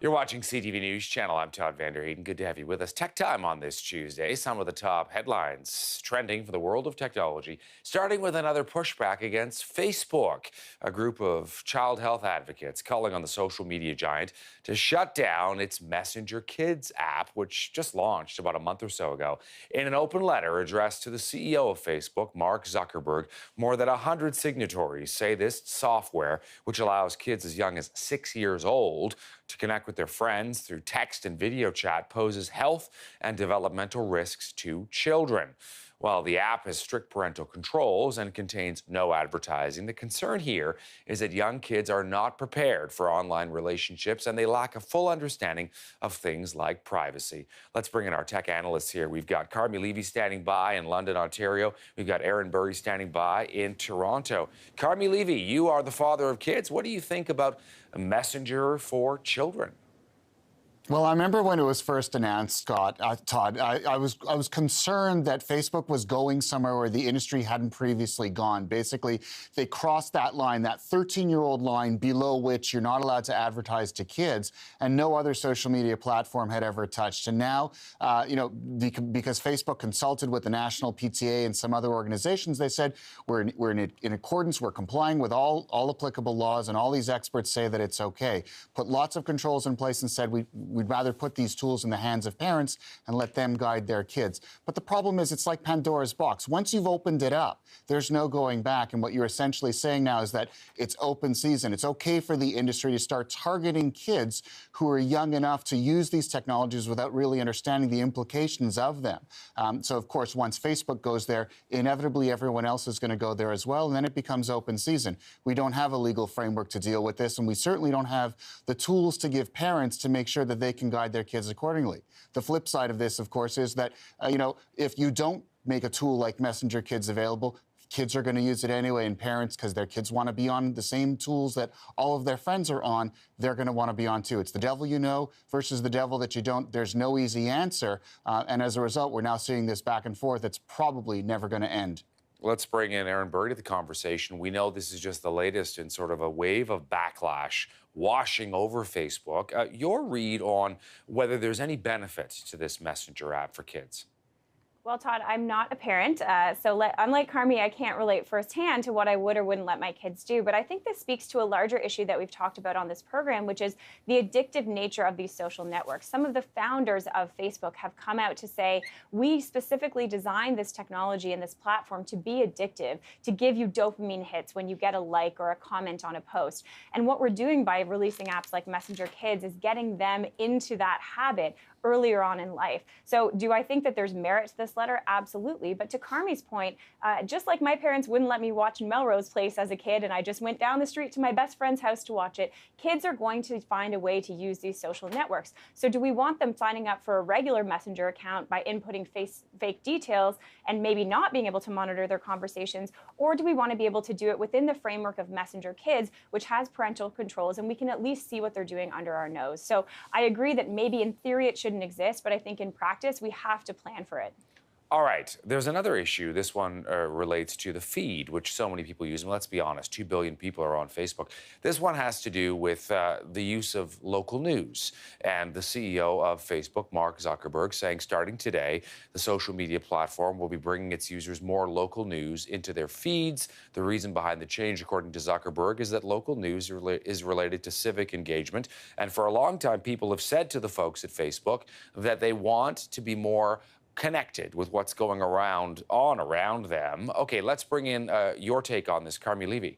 You're watching CTV News Channel. I'm Todd Vanderheiden. Good to have you with us. Tech Time on this Tuesday. Some of the top headlines trending for the world of technology, starting with another pushback against Facebook. A group of child health advocates calling on the social media giant to shut down its Messenger Kids app, which just launched about a month or so ago. In an open letter addressed to the CEO of Facebook, Mark Zuckerberg, more than 100 signatories say this software, which allows kids as young as 6 years old to connect with their friends through text and video chat, poses health and developmental risks to children. While the app has strict parental controls and contains no advertising, the concern here is that young kids are not prepared for online relationships and they lack a full understanding of things like privacy. Let's bring in our tech analysts here. We've got Carmi Levy standing by in London, Ontario. We've got Aaron Burry standing by in Toronto. Carmi Levy, you are the father of kids. What do you think about a messenger for children? Well, I remember when it was first announced, Todd, I was concerned that Facebook was going somewhere where the industry hadn't previously gone. Basically, they crossed that line, that 13-year-old line below which you're not allowed to advertise to kids, and no other social media platform had ever touched. And now, because Facebook consulted with the National PTA and some other organizations, they said we're in accordance, we're complying with all applicable laws, and all these experts say that it's okay. Put lots of controls in place and said we'd rather put these tools in the hands of parents and let them guide their kids. But the problem is it's like Pandora's box. Once you've opened it up, there's no going back. And what you're essentially saying now is that it's open season. It's okay for the industry to start targeting kids who are young enough to use these technologies without really understanding the implications of them. So, of course, once Facebook goes there, inevitably everyone else is going to go there as well, and then it becomes open season. We don't have a legal framework to deal with this, and we certainly don't have the tools to give parents to make sure that they can guide their kids accordingly. The flip side of this, of course, is that, if you don't make a tool like Messenger Kids available, kids are going to use it anyway, and parents, because their kids want to be on the same tools that all of their friends are on, they're going to want to be on too. It's the devil you know versus the devil that you don't. There's no easy answer. And as a result, we're now seeing this back and forth that's probably never going to end. Let's bring in Aaron Burry to the conversation. We know this is just the latest in sort of a wave of backlash washing over Facebook. Your read on whether there's any benefit to this Messenger app for kids? Well, Todd, I'm not a parent, unlike Carmi, I can't relate firsthand to what I would or wouldn't let my kids do. But I think this speaks to a larger issue that we've talked about on this program, which is the addictive nature of these social networks. Some of the founders of Facebook have come out to say, we specifically designed this technology and this platform to be addictive, to give you dopamine hits when you get a like or a comment on a post. And what we're doing by releasing apps like Messenger Kids is getting them into that habit earlier on in life. So do I think that there's merit to this letter? Absolutely. But to Carmi's point, just like my parents wouldn't let me watch Melrose Place as a kid, and I just went down the street to my best friend's house to watch it, kids are going to find a way to use these social networks. So do we want them signing up for a regular Messenger account by inputting fake details and maybe not being able to monitor their conversations? Or do we want to be able to do it within the framework of Messenger Kids, which has parental controls, and we can at least see what they're doing under our nose? So I agree that maybe in theory it shouldn't exist, but I think in practice we have to plan for it. All right, there's another issue. This one relates to the feed, which so many people use. And let's be honest, 2 billion people are on Facebook. This one has to do with the use of local news. And the CEO of Facebook, Mark Zuckerberg, saying starting today, the social media platform will be bringing its users more local news into their feeds. The reason behind the change, according to Zuckerberg, is that local news is related to civic engagement. And for a long time, people have said to the folks at Facebook that they want to be more connected with what's going around them. Okay, let's bring in your take on this, Carmi Levy.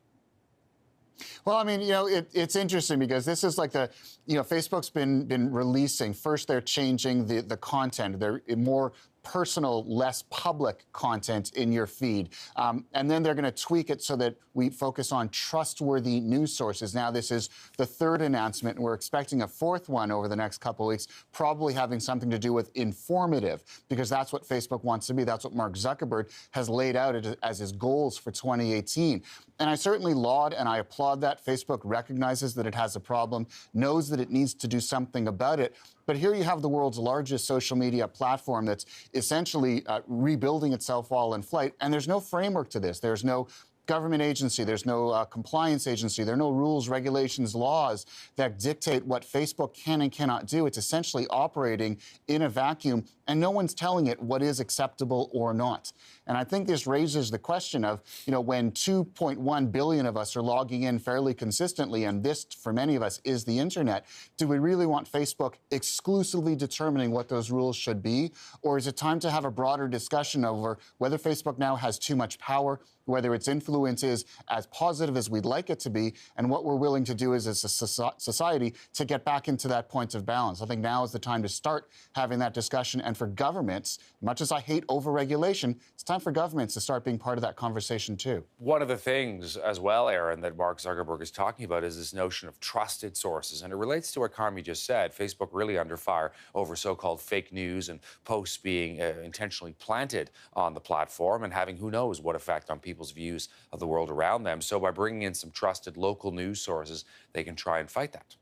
Well, I mean, it's interesting because this is like Facebook's been releasing. First, they're changing the content. They're more personal, less public content in your feed. And then they're going to tweak it so that we focus on trustworthy news sources. Now, this is the third announcement, and we're expecting a fourth one over the next couple of weeks, probably having something to do with informative, because that's what Facebook wants to be. That's what Mark Zuckerberg has laid out as his goals for 2018. And I certainly laud and I applaud that. Facebook recognizes that it has a problem, knows that it needs to do something about it. But here you have the world's largest social media platform that's essentially rebuilding itself while in flight, and there's no framework to this. There's no government agency, there's no compliance agency, there are no rules, regulations, laws that dictate what Facebook can and cannot do. It's essentially operating in a vacuum, and no one's telling it what is acceptable or not. And I think this raises the question of, when 2.1 billion of us are logging in fairly consistently, and this, for many of us, is the internet, do we really want Facebook exclusively determining what those rules should be? Or is it time to have a broader discussion over whether Facebook now has too much power, whether its influence is as positive as we'd like it to be, and what we're willing to do as a society to get back into that point of balance? I think now is the time to start having that discussion. And for governments, much as I hate overregulation, it's time for governments to start being part of that conversation too. One of the things as well, Aaron, that Mark Zuckerberg is talking about is this notion of trusted sources. And it relates to what Carmi just said. Facebook really under fire over so-called fake news and posts being intentionally planted on the platform and having who knows what effect on people's views of the world around them. So by bringing in some trusted local news sources, they can try and fight that.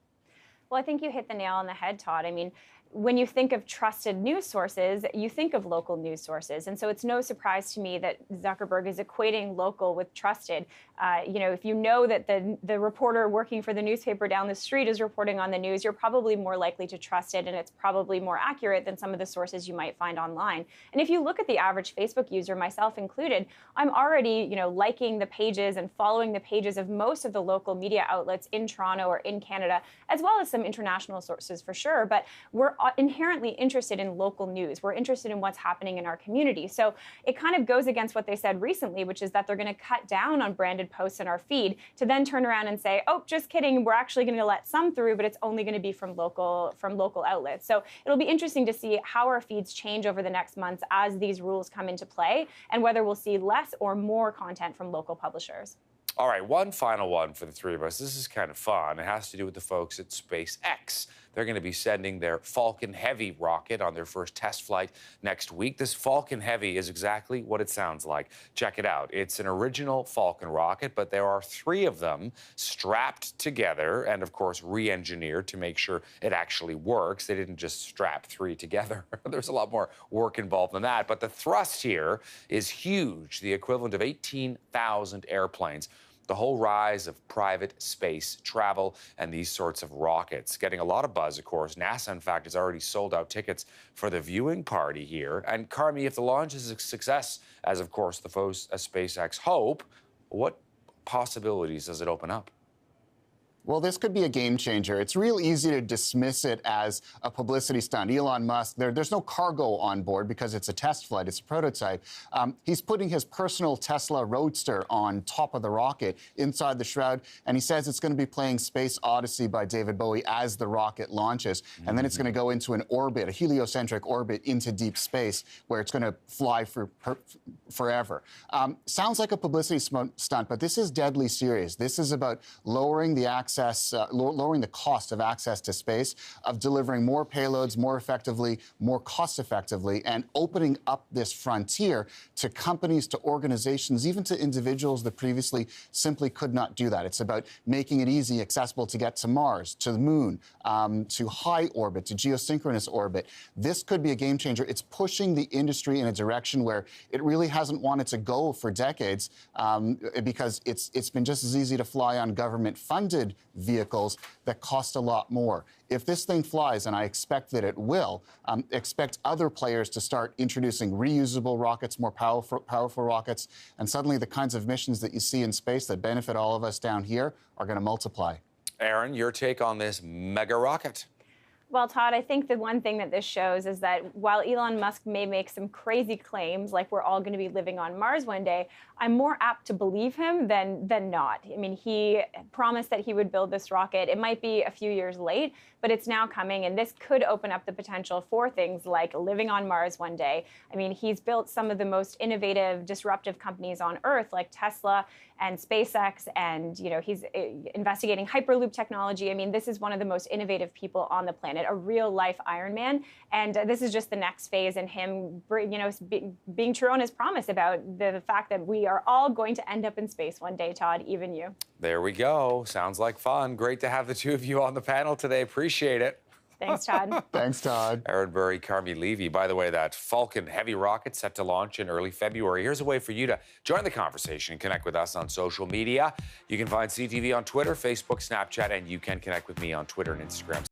Well, I think you hit the nail on the head, Todd. I mean, when you think of trusted news sources, you think of local news sources. And so it's no surprise to me that Zuckerberg is equating local with trusted. If you know that the reporter working for the newspaper down the street is reporting on the news, you're probably more likely to trust it, and it's probably more accurate than some of the sources you might find online. And if you look at the average Facebook user, myself included, I'm already, liking the pages and following the pages of most of the local media outlets in Toronto or in Canada, as well as some international sources for sure. But we're inherently interested in local news. We're interested in what's happening in our community. So it kind of goes against what they said recently, which is that they're going to cut down on branded posts in our feed to then turn around and say, oh, just kidding, we're actually going to let some through, but it's only going to be from local outlets. So it'll be interesting to see how our feeds change over the next months as these rules come into play, and whether we'll see less or more content from local publishers. All right, one final one for the three of us. This is kind of fun. It has to do with the folks at SpaceX. They're going to be sending their Falcon Heavy rocket on their first test flight next week. This Falcon Heavy is exactly what it sounds like. Check it out. It's an original Falcon rocket, but there are 3 of them strapped together and, of course, re-engineered to make sure it actually works. They didn't just strap 3 together. There's a lot more work involved than that. But the thrust here is huge, the equivalent of 18,000 airplanes. The whole rise of private space travel and these sorts of rockets. Getting a lot of buzz, of course. NASA, in fact, has already sold out tickets for the viewing party here. And Carmi, if the launch is a success, as of course the folks at SpaceX hope, what possibilities does it open up? Well, this could be a game changer. It's real easy to dismiss it as a publicity stunt. Elon Musk, there's no cargo on board because it's a test flight, it's a prototype. He's putting his personal Tesla Roadster on top of the rocket inside the shroud, and he says it's going to be playing Space Odyssey by David Bowie as the rocket launches. And then it's going to go into an orbit, a heliocentric orbit into deep space, where it's going to fly for forever. Sounds like a publicity stunt, but this is deadly serious. This is about lowering the lowering the cost of access to space, of delivering more payloads more effectively, more cost effectively, and opening up this frontier to companies, to organizations, even to individuals that previously simply could not do that. It's about making it easy, accessible to get to Mars, to the moon, to high orbit, to geosynchronous orbit. This could be a game changer. It's pushing the industry in a direction where it really hasn't wanted to go for decades, because it's been just as easy to fly on government-funded vehicles that cost a lot more. If this thing flies, and I expect that it will, expect other players to start introducing reusable rockets, more powerful rockets, and suddenly the kinds of missions that you see in space that benefit all of us down here are going to multiply. Aaron, your take on this mega rocket? Well, Todd, I think the one thing that this shows is that while Elon Musk may make some crazy claims, like we're all going to be living on Mars one day, I'm more apt to believe him than not. I mean, he promised that he would build this rocket. It might be a few years late, but it's now coming, and this could open up the potential for things like living on Mars one day. I mean, he's built some of the most innovative, disruptive companies on Earth, like Tesla and SpaceX, and he's investigating Hyperloop technology. I mean, this is one of the most innovative people on the planet, a real-life Iron Man, and this is just the next phase in him, being true on his promise about the fact that we are all going to end up in space one day, Todd, even you. There we go. Sounds like fun. Great to have the two of you on the panel today. Appreciate it. Thanks, Todd. Thanks, Todd. Aaron Burry, Carmi Levy. By the way, that Falcon Heavy rocket set to launch in early February. Here's a way for you to join the conversation and connect with us on social media. You can find CTV on Twitter, Facebook, Snapchat, and you can connect with me on Twitter and Instagram.